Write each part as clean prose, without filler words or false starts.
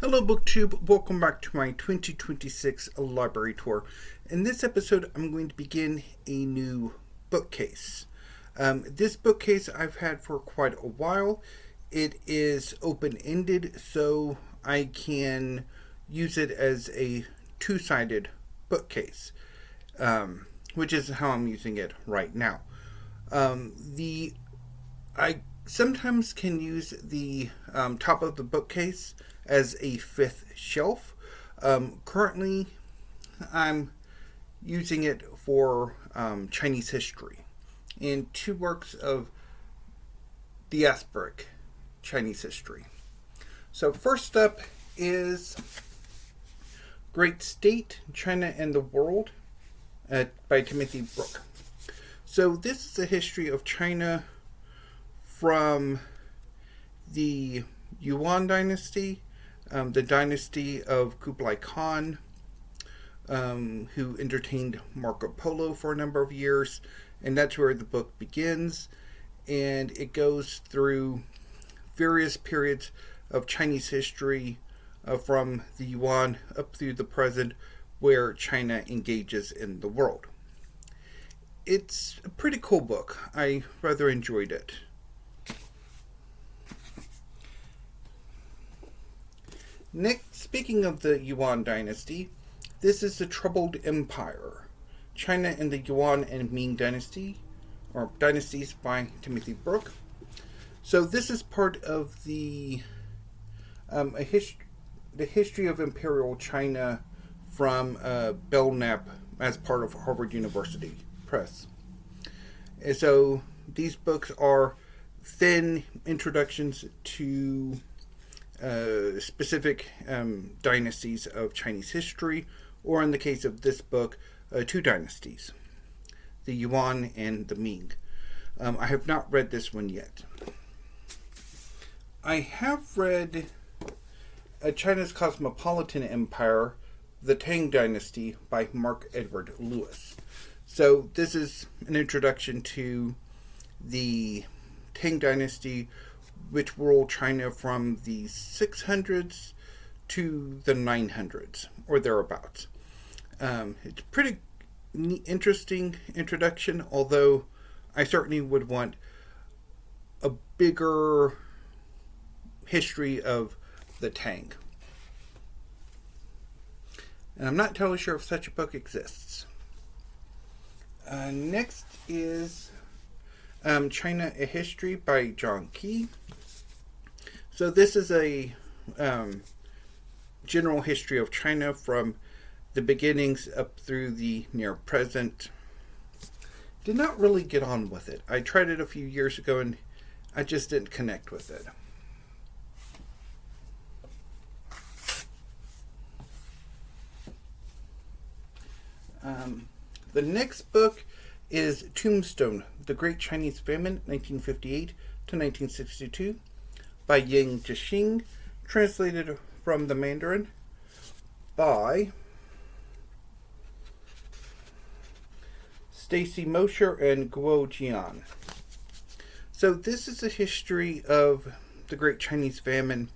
Hello, BookTube. Welcome back to my 2026 library tour. In this episode, I'm going to begin a new bookcase. This bookcase I've had for quite a while. It is open-ended, so I can use it as a two-sided bookcase, which is how I'm using it right now. I sometimes can use the top of the bookcase as a fifth shelf. Currently, I'm using it for Chinese history and two works of diasporic Chinese history. So, first up is Great State, China and the World by Timothy Brook. So, this is a history of China from the Yuan dynasty, the dynasty of Kublai Khan, who entertained Marco Polo for a number of years, and that's where the book begins. And it goes through various periods of Chinese history from the Yuan up through the present, where China engages in the world. It's a pretty cool book. I rather enjoyed it. Next, speaking of the Yuan dynasty, this is the Troubled Empire, China and the Yuan and Ming dynasty, or dynasties by Timothy Brook. So this is part of the history of Imperial China from Belknap as part of Harvard University Press. And so these books are thin introductions to specific dynasties of Chinese history, or in the case of this book, two dynasties, the Yuan and the Ming. I have not read this one yet. I have read China's Cosmopolitan Empire, the Tang Dynasty by Mark Edward Lewis. So this is an introduction to the Tang Dynasty, which ruled China from the 600s to the 900s, or thereabouts. It's a pretty interesting introduction, although I certainly would want a bigger history of the Tang. And I'm not totally sure if such a book exists. Next is China, A History by John Key. So this is a general history of China from the beginnings up through the near present. Did not really get on with it. I tried it a few years ago and I just didn't connect with it. The next book is Tombstone, The Great Chinese Famine, 1958 to 1962, by Yang Jixing, translated from the Mandarin by Stacy Mosher and Guo Jian. So this is a history of the Great Chinese Famine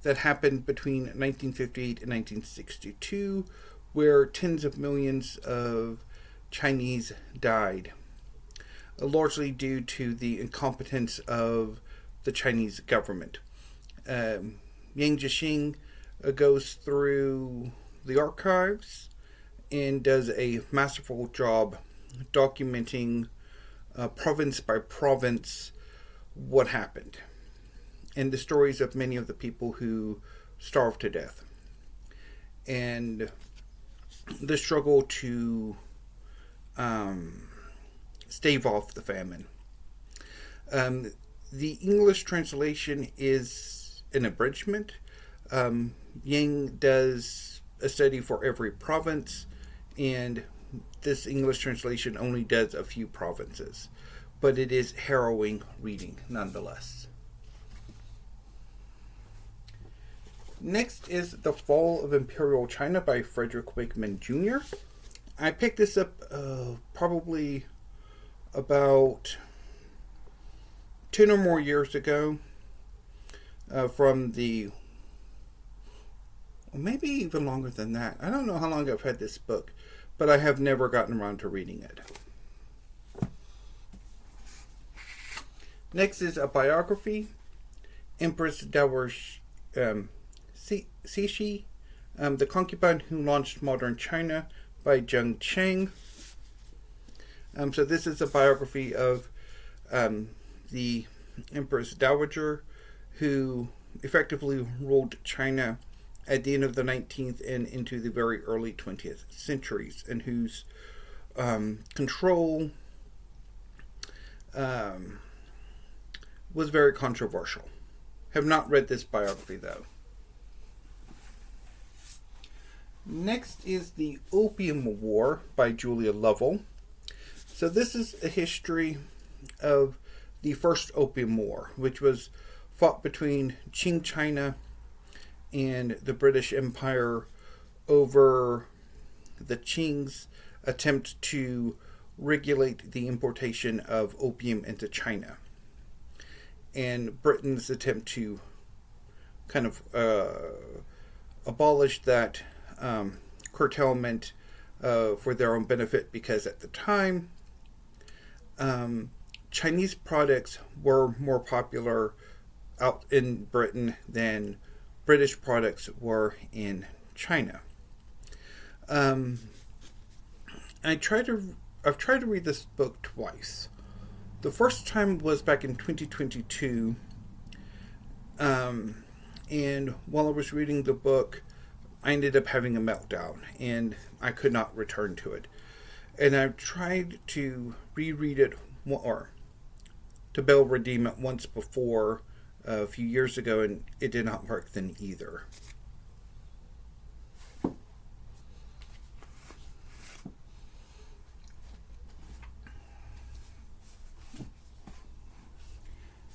that happened between 1958 and 1962, where tens of millions of Chinese died, largely due to the incompetence of the Chinese government. Yang Jixing goes through the archives and does a masterful job documenting province by province what happened and the stories of many of the people who starved to death and the struggle to stave off the famine. The English translation is an abridgment. Yang does a study for every province, and this English translation only does a few provinces, but it is harrowing reading nonetheless. Next is The Fall of Imperial China by Frederick Wakeman Jr. I picked this up probably about 10 or more years ago from the or maybe even longer than that. I don't know how long I've had this book, but I have never gotten around to reading it. Next is a biography, Empress Dowager Cixi, The Concubine Who Launched Modern China by Zheng Cheng. So this is a biography of the Empress Dowager, who effectively ruled China at the end of the 19th and into the very early 20th centuries, and whose control was very controversial. Have not read this biography, though. Next is The Opium War by Julia Lovell. So this is a history of the First Opium War, which was fought between Qing China and the British Empire over the Qing's attempt to regulate the importation of opium into China, and Britain's attempt to kind of abolish that curtailment for their own benefit, because at the time Chinese products were more popular out in Britain than British products were in China. I've tried to read this book twice. The first time was back in 2022, and while I was reading the book, I ended up having a meltdown, and I could not return to it. And I've tried to reread it, or to bail redeem it once before, a few years ago, and it did not work then either.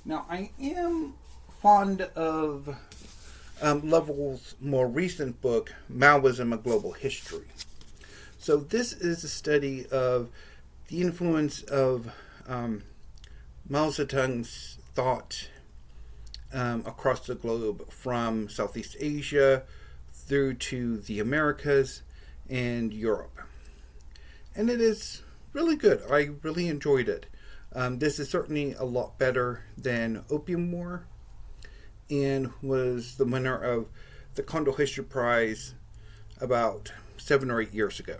Now, I am fond of Lovell's more recent book, Maoism: A Global History. So this is a study of the influence of Mao Zedong's thought across the globe, from Southeast Asia through to the Americas and Europe. And it is really good. I really enjoyed it. This is certainly a lot better than Opium War, and was the winner of the Condell History Prize about 7 or 8 years ago.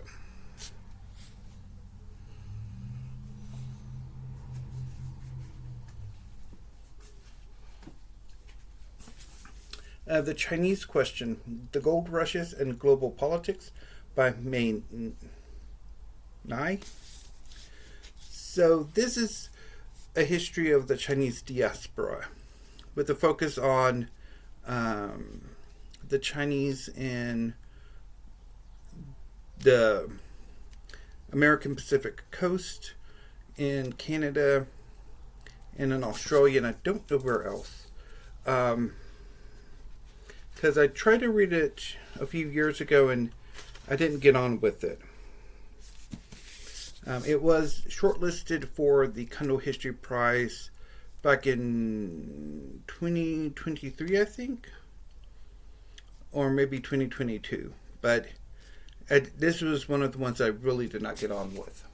The Chinese Question, The Gold Rushes and Global Politics by Mei Nai. So this is a history of the Chinese diaspora, with a focus on the Chinese in the American Pacific coast, in Canada, and in Australia, and I don't know where else. Because I tried to read it a few years ago and I didn't get on with it. It was shortlisted for the Condell History Prize back in 2023, I think, or maybe 2022. But this was one of the ones I really did not get on with.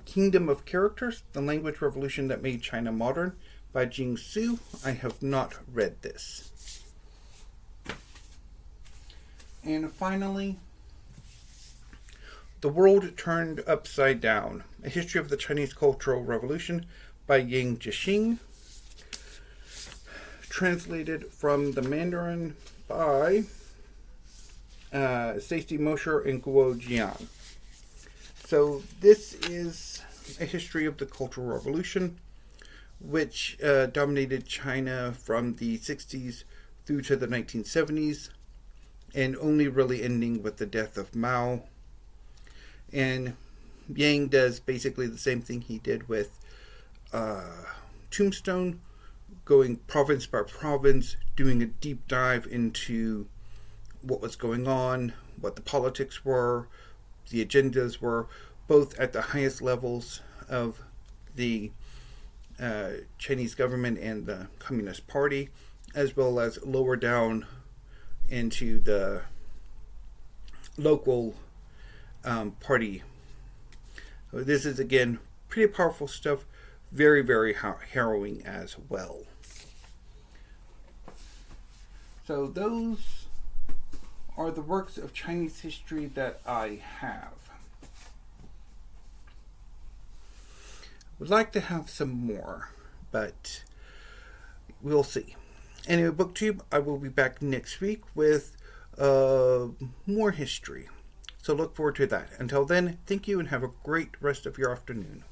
Kingdom of Characters, The Language Revolution That Made China Modern by Jing Su. I have not read this. And finally, The World Turned Upside Down, A History of the Chinese Cultural Revolution by Yang Jixing. Translated from the Mandarin by Stacy Mosher and Guo Jian. So this is a history of the Cultural Revolution, which dominated China from the 60s through to the 1970s, and only really ending with the death of Mao. And Yang does basically the same thing he did with Tombstone, going province by province, doing a deep dive into what was going on, what the politics were, the agendas were, both at the highest levels of the Chinese government and the Communist Party, as well as lower down into the local party. This is, again, pretty powerful stuff. Very, very harrowing as well. So those are the works of Chinese history that I have. Would like to have some more, but we'll see. Anyway, BookTube, I will be back next week with more history. So look forward to that. Until then, thank you and have a great rest of your afternoon.